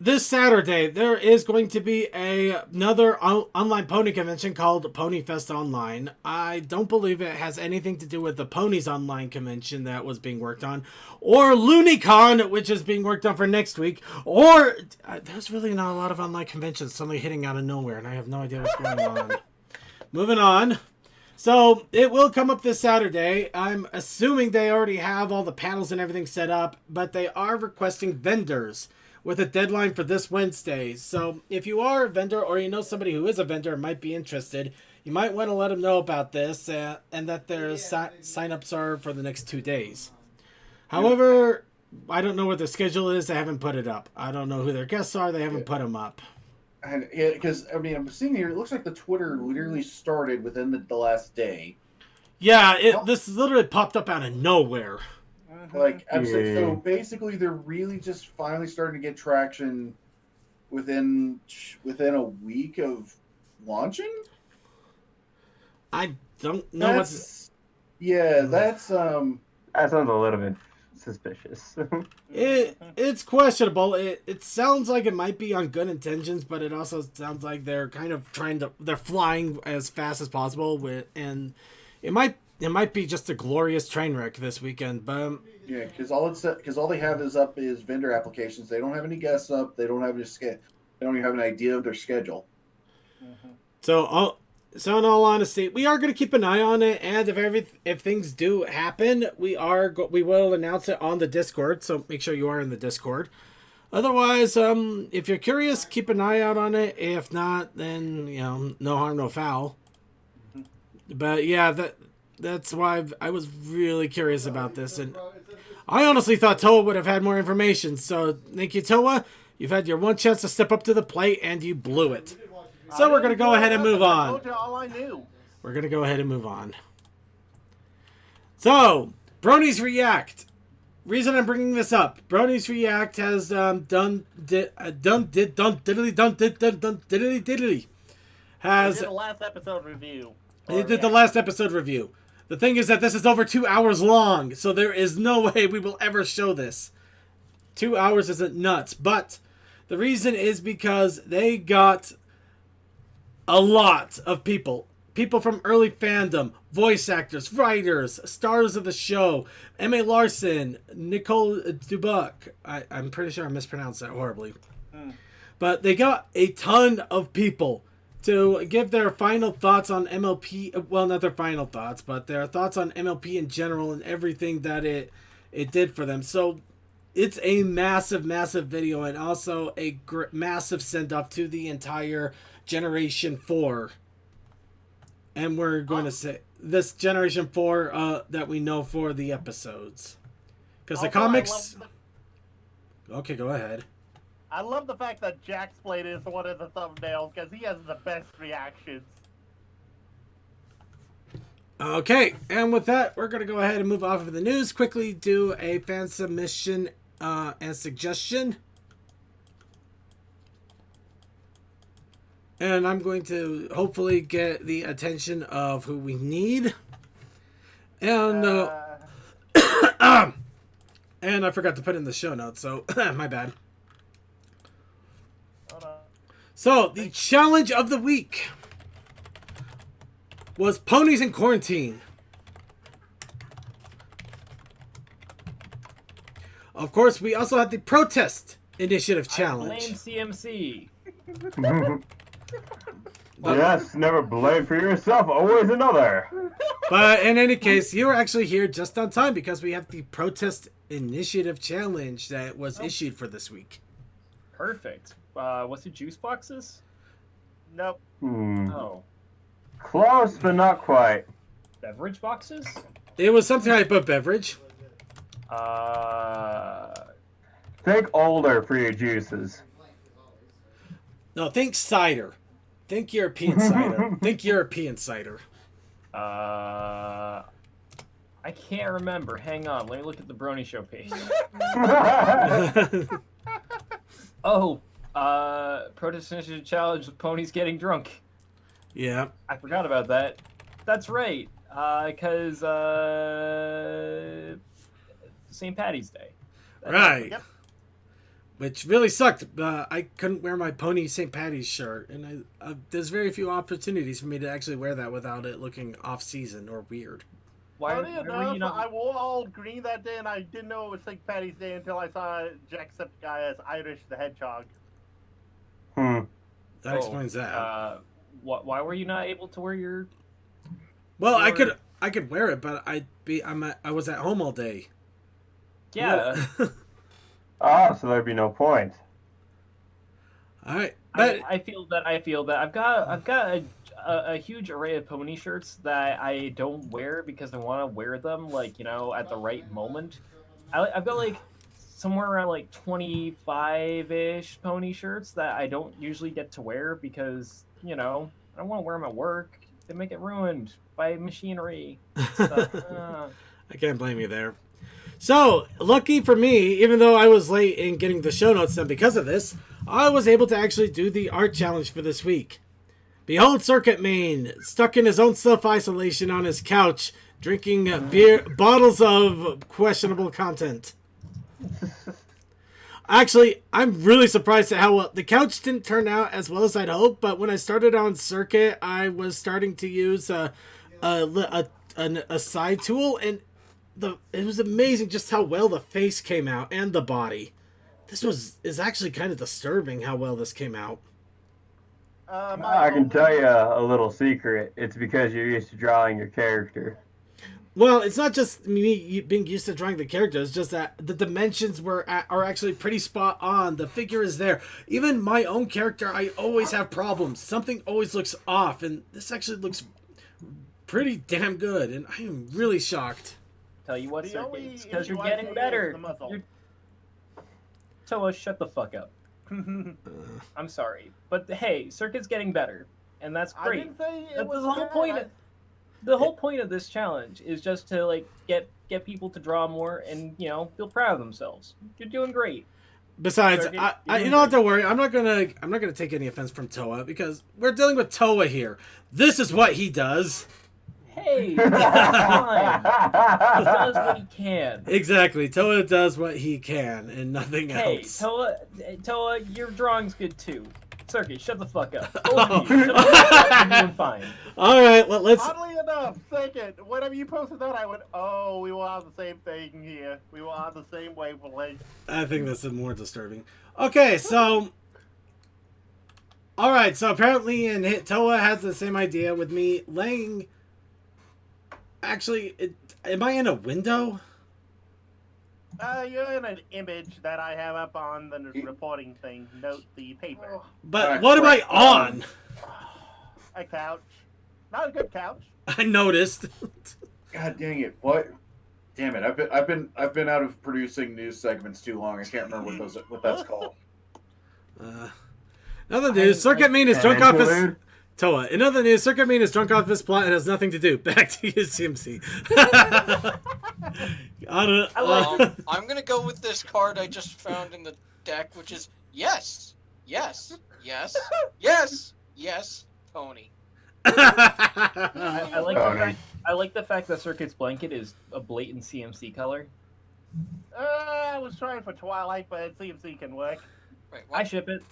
this Saturday, there is going to be another online pony convention called Pony Fest Online. I don't believe it has anything to do with the Ponies Online convention that was being worked on, or LunyCon, which is being worked on for next week, or there's really not a lot of online conventions suddenly hitting out of nowhere, and I have no idea what's going on. Moving on. So, it will come up this Saturday. I'm assuming they already have all the panels and everything set up, but they are requesting vendors with a deadline for this Wednesday. So, if you are a vendor or you know somebody who is a vendor and might be interested, you might want to let them know about this and that their sign-ups are for the next 2 days. However, I don't know what the schedule is. They haven't put it up. I don't know who their guests are. They haven't put them up. And because I mean, I'm seeing here. It looks like the Twitter literally started within the last day. Yeah, this literally popped up out of nowhere. Like I'm saying, so Yeah. basically, they're really just finally starting to get traction within a week of launching. I don't know what's. That's That sounds a little bit suspicious. It's questionable. It sounds like it might be on good intentions, but it also sounds like they're kind of they're flying as fast as possible and it might be just a glorious train wreck this weekend. But yeah, because all they have is up is vendor applications. They don't have any guests up. They don't have any they don't even have an idea of their schedule. So in all honesty, we are going to keep an eye on it, and if things do happen, we will announce it on the Discord. So make sure you are in the Discord. Otherwise, if you're curious, keep an eye out on it. If not, then no harm, no foul. But yeah, that's why I was really curious about this, and I honestly thought Toa would have had more information. So thank you, Toa. You've had your one chance to step up to the plate, and you blew it. So we're going to go ahead and move on. I told you all I knew. We're going to go ahead and move on. So, Brony's React. Reason I'm bringing this up. Brony's React has diddly. They did the last episode review. They did the last episode review. The thing is that this is over 2 hours long, so there is no way we will ever show this. 2 hours isn't nuts, but the reason is because they got a lot of people from early fandom, voice actors, writers, stars of the show, M.A. Larson, Nicole Dubuc. I'm pretty sure I mispronounced that horribly. But they got a ton of people to give their final thoughts on MLP. Well, not their final thoughts, but their thoughts on MLP in general and everything that it did for them. So it's a massive, massive video, and also a massive send-off to the entire Generation 4. And we're going to say this Generation 4 that we know for the episodes. Because the comics... Okay, go ahead. I love the fact that Jack's Blade is one of the thumbnails because he has the best reactions. Okay, and with that, we're going to go ahead and move off of the news. Quickly do a fan submission and suggestion. And I'm going to hopefully get the attention of who we need. And and I forgot to put in the show notes, so my bad. Hold on. So, the challenge of the week was Ponies in Quarantine. Of course, we also had the Protest Initiative Challenge. Blame CMC. Yes, never blame for yourself, always another. But in any case, you were actually here just on time because we have the Protest Initiative Challenge that was issued for this week. Perfect. Was it juice boxes? Nope. Oh. Close, but not quite. Beverage boxes? It was some type of beverage. Think older for your juices. No, think cider. Think European cider. Think European cider. I can't remember. Hang on. Let me look at the Brony Show page. Oh, Protest Initiative Challenge with ponies getting drunk. Yeah. I forgot about that. That's right. Because St. Patty's Day. Right. Yep. Which really sucked. I couldn't wear my Pony St. Patty's shirt, and there's very few opportunities for me to actually wear that without it looking off-season or weird. Why Funny were enough, you not? I wore all green that day, and I didn't know it was St. Patty's Day until I saw Jacksepticeye as Irish the Hedgehog. That explains that. Why were you not able to wear your? Well, I could wear it, but I was at home all day. Yeah. So there'd be no point. All right, but I feel that I've got a huge array of pony shirts that I don't wear because I want to wear them at the right moment. I've got like somewhere around like 25-ish pony shirts that I don't usually get to wear because, I don't want to wear them at work. They make it ruined by machinery. So, I can't blame you there. So, lucky for me, even though I was late in getting the show notes done because of this, I was able to actually do the art challenge for this week. Behold Circuit Main, stuck in his own self-isolation on his couch, drinking bottles of questionable content. Actually, I'm really surprised at how well the couch didn't turn out as well as I'd hoped. But when I started on Circuit, I was starting to use a side tool, and it was amazing just how well the face came out and the body. This is actually kind of disturbing how well this came out. I can tell you a little secret. It's because you're used to drawing your character. Well, it's not just me being used to drawing the character. It's just that the dimensions are actually pretty spot on. The figure is there. Even my own character, I always have problems. Something always looks off, and this actually looks pretty damn good, and I am really shocked. Tell you what, Circuit, it's because you're getting better. Toa, shut the fuck up. I'm sorry, but hey, Circuit's getting better, and that's great. I didn't say it the was whole bad. point. The whole point of this challenge is just to like get people to draw more and feel proud of themselves. You're doing great. Besides, Circuit, you don't have to worry. I'm not gonna take any offense from Toa because we're dealing with Toa here. This is what he does. Hey, that's fine. He does what he can. Exactly, Toa does what he can and nothing else. Hey, Toa, your drawing's good too. Circuit, shut the fuck up. Both of you, shut the fuck up. You're doing fine. All right, let's. Oddly enough, Second, whenever you posted that, I went, "Oh, we will have the same thing here. We will have the same wavelength." I think this is more disturbing. Okay, so. All right, so apparently, Toa has the same idea with me laying. Actually, am I in a window? You're in an image that I have up on the reporting thing. Note the paper. But what am I on? A couch. Not a good couch. I noticed. God dang it! What? Damn it! I've been out of producing news segments too long. I can't remember what that's called. Another news: Circuit Main is drunk off his. Toa. In other news, Circuit Main is drunk off his plot and has nothing to do. Back to you, CMC. I'm gonna go with this card I just found in the deck, which is yes, pony. I like the fact that Circuit's blanket is a blatant CMC color. I was trying for Twilight, but CMC can work. Wait, I ship it.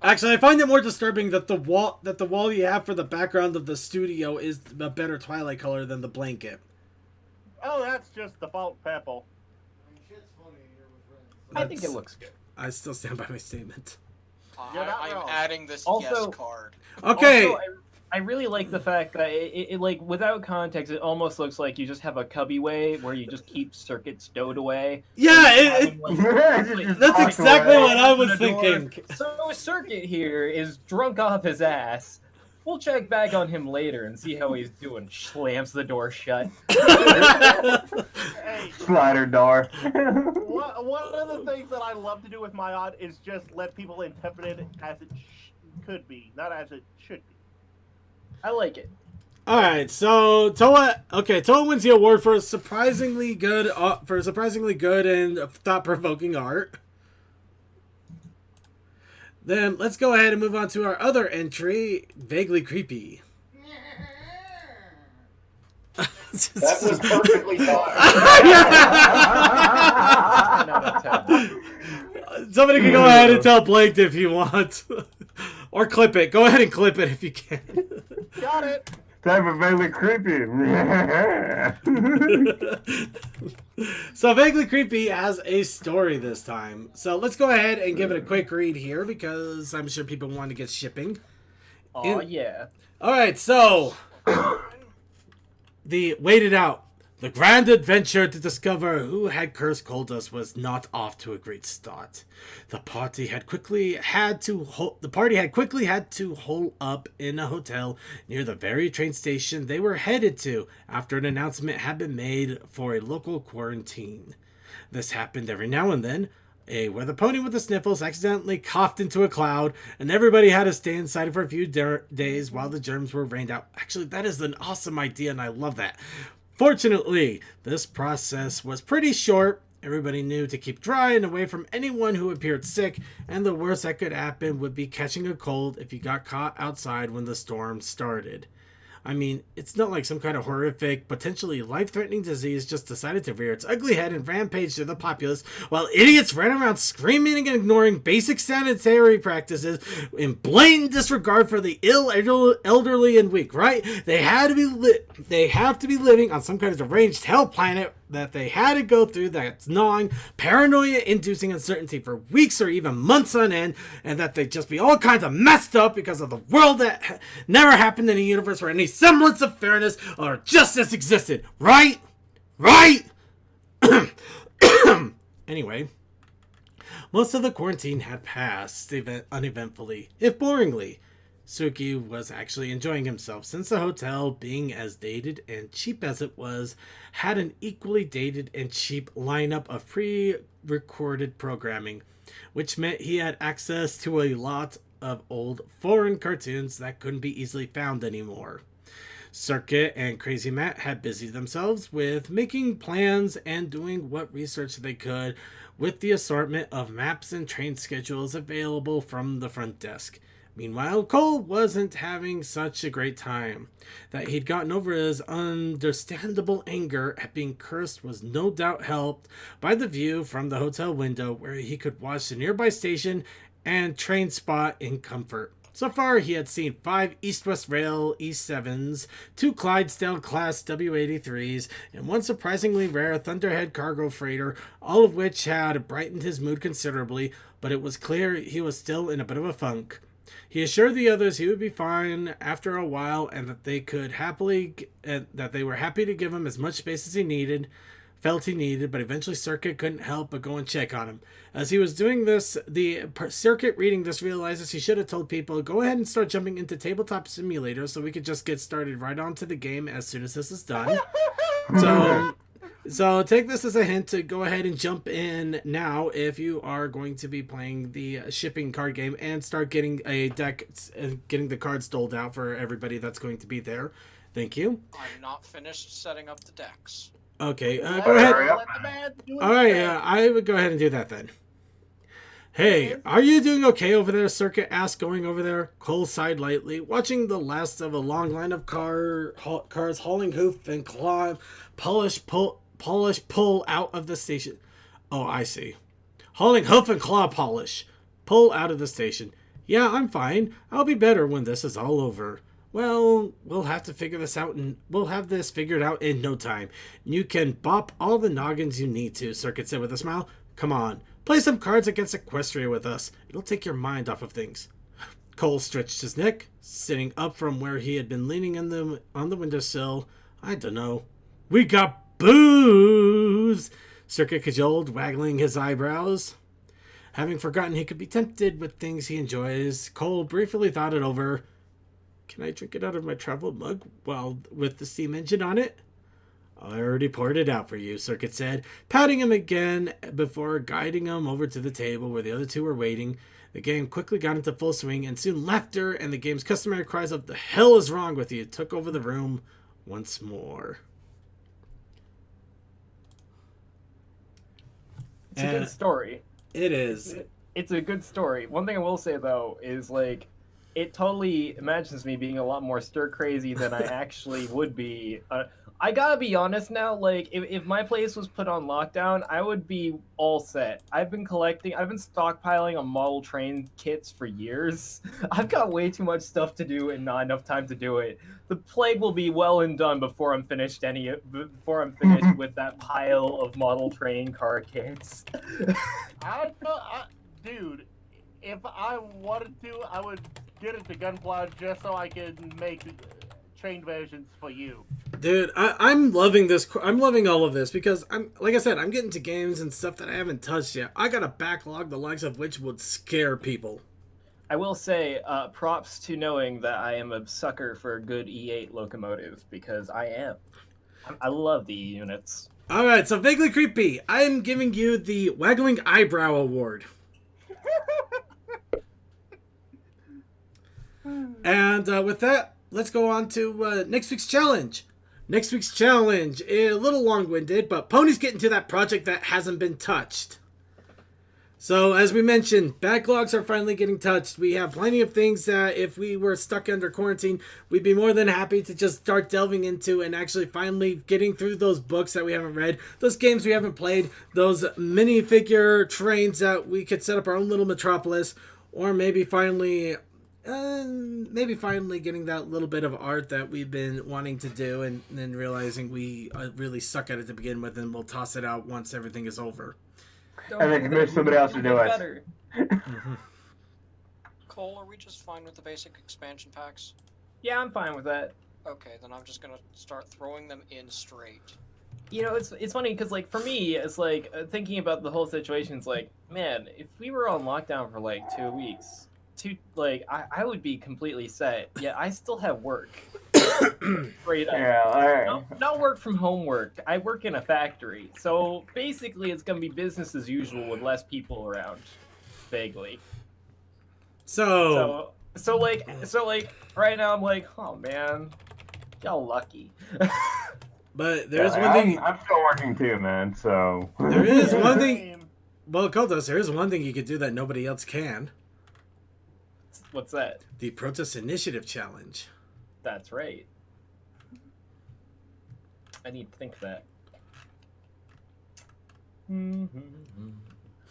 Actually, I find it more disturbing that the wall you have for the background of the studio is a better Twilight color than the blanket. Oh, that's just default purple. I think it looks good. I still stand by my statement. I'm adding this Also- yes card. Okay. Also, I really like the fact that it like without context, it almost looks like you just have a cubby way where you just keep Circuit stowed away. Yeah, that's exactly what I was thinking. So Circuit here is drunk off his ass. We'll check back on him later and see how he's doing. Slams the door shut. Hey, Slider door. one of the things that I love to do with my art is just let people interpret it as it could be, not as it should be. I like it. All right, so Toa wins the award for surprisingly good and thought-provoking art. Then let's go ahead and move on to our other entry, Vaguely Creepy. That was perfectly fine. Somebody can go ahead and tell Blake if you want. Or clip it. Go ahead and clip it if you can. Got it. Type of vaguely creepy. So Vaguely Creepy has a story this time. So let's go ahead and give it a quick read here because I'm sure people want to get shipping. Oh yeah. Alright, so the grand adventure to discover who had cursed Koldus was not off to a great start. The party had quickly had to hole up in a hotel near the very train station they were headed to after an announcement had been made for a local quarantine. This happened every now and then. A weather pony with the sniffles accidentally coughed into a cloud, and everybody had to stay inside for a few days while the germs were rained out. Actually, that is an awesome idea, and I love that. Fortunately, this process was pretty short. Everybody knew to keep dry and away from anyone who appeared sick, and the worst that could happen would be catching a cold if you got caught outside when the storm started. I mean, it's not like some kind of horrific, potentially life-threatening disease just decided to rear its ugly head and rampage through the populace, while idiots ran around screaming and ignoring basic sanitary practices in blatant disregard for the ill, elderly, and weak, right? They have to be living on some kind of deranged hell planet that they had to go through that's gnawing, paranoia-inducing uncertainty for weeks or even months on end, and that they just be all kinds of messed up because of the world that never happened in a universe where any semblance of fairness or justice existed. Right? Right? Anyway, most of the quarantine had passed uneventfully, if boringly. Suki was actually enjoying himself, since the hotel, being as dated and cheap as it was, had an equally dated and cheap lineup of pre-recorded programming, which meant he had access to a lot of old foreign cartoons that couldn't be easily found anymore. Circuit and Crazy Matt had busied themselves with making plans and doing what research they could with the assortment of maps and train schedules available from the front desk. Meanwhile, Cole wasn't having such a great time. That he'd gotten over his understandable anger at being cursed was no doubt helped by the view from the hotel window, where he could watch the nearby station and train spot in comfort. So far, he had seen 5 East-West Rail E7s, 2 Clydesdale Class W83s, and 1 surprisingly rare Thunderhead cargo freighter, all of which had brightened his mood considerably, but it was clear he was still in a bit of a funk. He assured the others he would be fine after a while, and that they were happy to give him as much space as he felt he needed, but eventually Circuit couldn't help but go and check on him. As he was doing this, the Circuit reading this realizes he should have told people, go ahead and start jumping into Tabletop Simulator so we could just get started right onto the game as soon as this is done. So take this as a hint to go ahead and jump in now if you are going to be playing the shipping card game and start getting a deck and getting the cards doled out for everybody that's going to be there. Thank you. I'm not finished setting up the decks. Okay, go ahead. All right, I would go ahead and do that then. Hey, are you doing okay over there? Circuit asked, going over there. Cole sighed lightly, watching the last of a long line of cars hauling hoof and claw, polish pull out of the station. Oh, I see. Hauling hoof and claw polish. Pull out of the station. Yeah, I'm fine. I'll be better when this is all over. Well, we'll have to figure this out, and we'll have this figured out in no time. You can bop all the noggins you need to, Circuit said with a smile. Come on, play some cards against Equestria with us. It'll take your mind off of things. Cole stretched his neck, sitting up from where he had been leaning on the windowsill. I dunno. We got booze, Circuit cajoled, waggling his eyebrows. Having forgotten he could be tempted with things he enjoys, Cole briefly thought it over. Can I drink it out of my travel mug with the steam engine on it? I already poured it out for you, Circuit said, patting him again before guiding him over to the table where the other two were waiting. The game quickly got into full swing, and soon laughter and the game's customary cries of "The hell is wrong with you?" took over the room once more. It's a good story. It is. It's a good story. One thing I will say, though, is, like, it totally imagines me being a lot more stir-crazy than I actually would be. I gotta be honest now, like, if my place was put on lockdown, I would be all set. I've been stockpiling on model train kits for years. I've got way too much stuff to do and not enough time to do it. The plague will be well and done before I'm finished with that pile of model train car kits. Dude, if I wanted to, I would get it to Gunpla just so I could make train versions for you. Dude, I'm loving this. I'm loving all of this because like I said, I'm getting to games and stuff that I haven't touched yet. I got a backlog the likes of which would scare people. I will say, props to knowing that I am a sucker for a good E8 locomotive, because I am. I love the E units. All right, so Vaguely Creepy, I am giving you the Waggling Eyebrow Award. And with that, let's go on to next week's challenge. Next week's challenge is a little long-winded, but Pony's getting to that project that hasn't been touched. So, as we mentioned, backlogs are finally getting touched. We have plenty of things that if we were stuck under quarantine, we'd be more than happy to just start delving into and actually finally getting through those books that we haven't read, those games we haven't played, those minifigure trains that we could set up our own little metropolis, or maybe finally getting that little bit of art that we've been wanting to do and then realizing we really suck at it to begin with, and we'll toss it out once everything is over. And then convince somebody else to do it. Cole, are we just fine with the basic expansion packs? Yeah, I'm fine with that. Okay, then I'm just gonna start throwing them in straight. You know, it's funny because, like, for me, it's like thinking about the whole situation. It's like, man, if we were on lockdown for like 2 weeks, I would be completely set. Yet I still have work. Straight up. Yeah, all right. Not work from home work. I work in a factory, so basically it's gonna be business as usual with less people around. Vaguely. So right now I'm like, oh man, y'all lucky. But there's one thing. I'm still working too, man. So there is one thing. Well, Kodos, there is one thing you could do that nobody else can. What's that? The Protest Initiative Challenge. That's right. I need to think of that.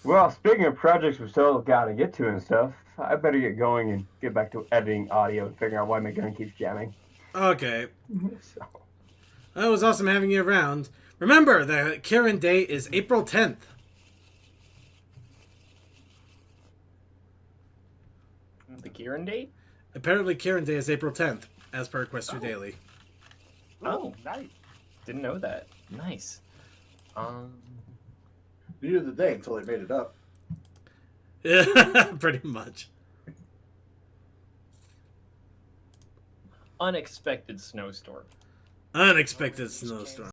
Well, speaking of projects we still got to get to and stuff, I better get going and get back to editing audio and figuring out why my gun keeps jamming. Okay. So. That was awesome having you around. Remember, the Karen Day is April 10th. The Kieran date? Apparently, Karen Day is April 10th, as per Equestria Daily. Oh, nice. Didn't know that. Nice. Neither did they until they made it up. Yeah, pretty much. Unexpected snowstorm. Unexpected snowstorm.